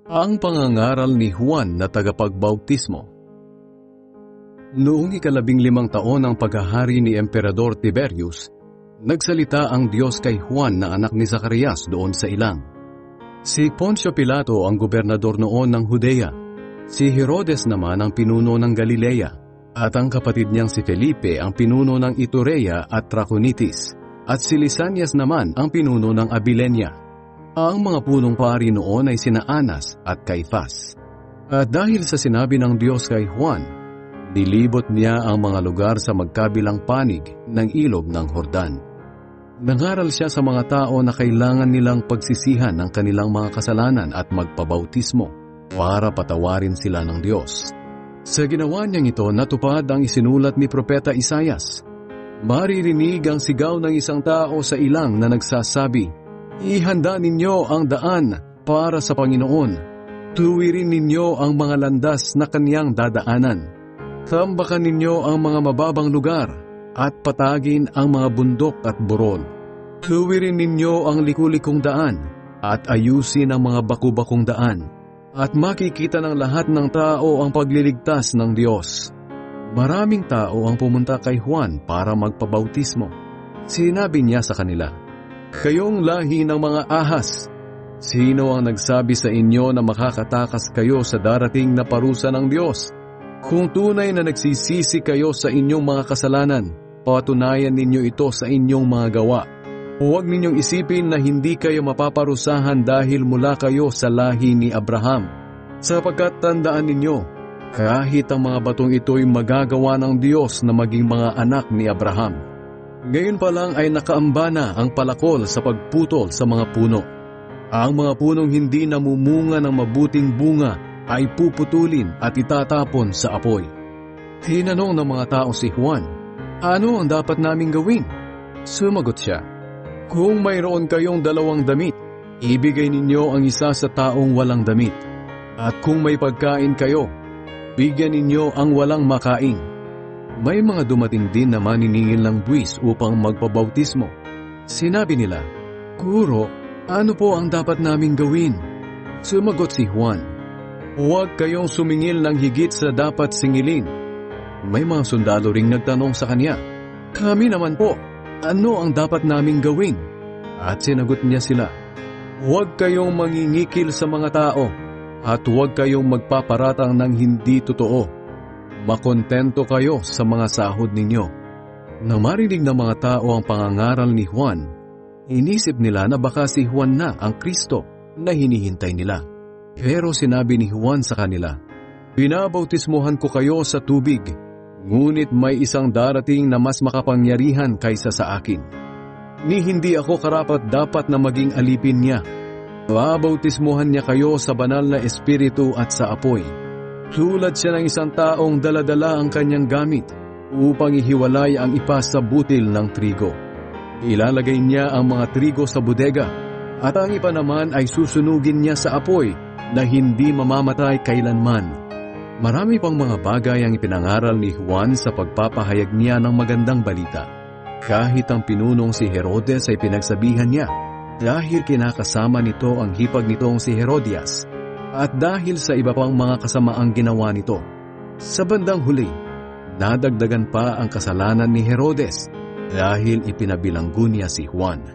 Ang pangangaral ni Juan na tagapagbautismo. Noong 15 taon ng paghahari ni Emperador Tiberius, nagsalita ang Diyos kay Juan na anak ni Zacarias doon sa ilang. Si Poncio Pilato ang gobernador noon ng Judea, si Herodes naman ang pinuno ng Galilea, at ang kapatid niyang si Felipe ang pinuno ng Iturea at Trachonitis, at si Lisanias naman ang pinuno ng Abilenia. Ang mga punong pari noon ay sina Anas at Caifás. At dahil sa sinabi ng Diyos kay Juan, nilibot niya ang mga lugar sa magkabilang panig ng ilog ng Jordan. Nangaral siya sa mga tao na kailangan nilang pagsisihan ng kanilang mga kasalanan at magpabautismo para patawarin sila ng Diyos. Sa ginawa niyang ito, natupad ang isinulat ni Propeta Isaias. Maririnig ang sigaw ng isang tao sa ilang na nagsasabi, "Ihanda ninyo ang daan para sa Panginoon. Tuwirin ninyo ang mga landas na kaniyang dadaanan. Tambakan ninyo ang mga mababang lugar at patagin ang mga bundok at burol. Tuwirin ninyo ang likulikong daan at ayusin ang mga bakubakong daan. At makikita ng lahat ng tao ang pagliligtas ng Diyos." Maraming tao ang pumunta kay Juan para magpabautismo. Sinabi niya sa kanila, "Kayong lahi ng mga ahas, sino ang nagsabi sa inyo na makakatakas kayo sa darating na parusa ng Diyos? Kung tunay na nagsisisi kayo sa inyong mga kasalanan, patunayan ninyo ito sa inyong mga gawa. Huwag ninyong isipin na hindi kayo mapaparusahan dahil mula kayo sa lahi ni Abraham. Sapagkat tandaan ninyo, kahit ang mga batong ito'y magagawa ng Diyos na maging mga anak ni Abraham. Ngayon pa lang ay nakaamba na ang palakol sa pagputol sa mga puno. Ang mga punong hindi namumunga ng mabuting bunga ay puputulin at itatapon sa apoy." Tinanong ng mga tao si Juan, "Ano ang dapat naming gawin?" Sumagot siya, "Kung mayroon kayong 2 damit, ibigay ninyo ang isa sa taong walang damit. At kung may pagkain kayo, bigyan ninyo ang walang makain." May mga dumating din na maniningil ng buwis upang magpabautismo. Sinabi nila, "Guro, ano po ang dapat naming gawin?" Sumagot si Juan, "Huwag kayong sumingil ng higit sa dapat singilin." May mga sundalo ring nagtanong sa kanya, "Kami naman po, ano ang dapat naming gawin?" At sinagot niya sila, "Huwag kayong mangingikil sa mga tao at huwag kayong magpaparatang ng hindi totoo. Makontento kayo sa mga sahod ninyo." Nang marinig ng mga tao ang pangangaral ni Juan, inisip nila na baka si Juan na ang Kristo na hinihintay nila. Pero sinabi ni Juan sa kanila, "Binabautismuhan ko kayo sa tubig, ngunit may isang darating na mas makapangyarihan kaysa sa akin. Ni hindi ako karapat-dapat na maging alipin niya. Babautismuhan niya kayo sa banal na espiritu at sa apoy. Tulad siya ng isang taong daladala ang kanyang gamit upang ihiwalay ang ipas sa butil ng trigo. Ilalagay niya ang mga trigo sa bodega at ang ipa naman ay susunugin niya sa apoy na hindi mamamatay kailanman." Marami pang mga bagay ang ipinangaral ni Juan sa pagpapahayag niya ng magandang balita. Kahit ang pinunong si Herodes ay pinagsabihan niya dahil kinakasama nito ang hipag nitong si Herodias. At dahil sa iba pang mga kasamaang ginawa nito, sa bandang huli, nadagdagan pa ang kasalanan ni Herodes dahil ipinabilanggo niya si Juan.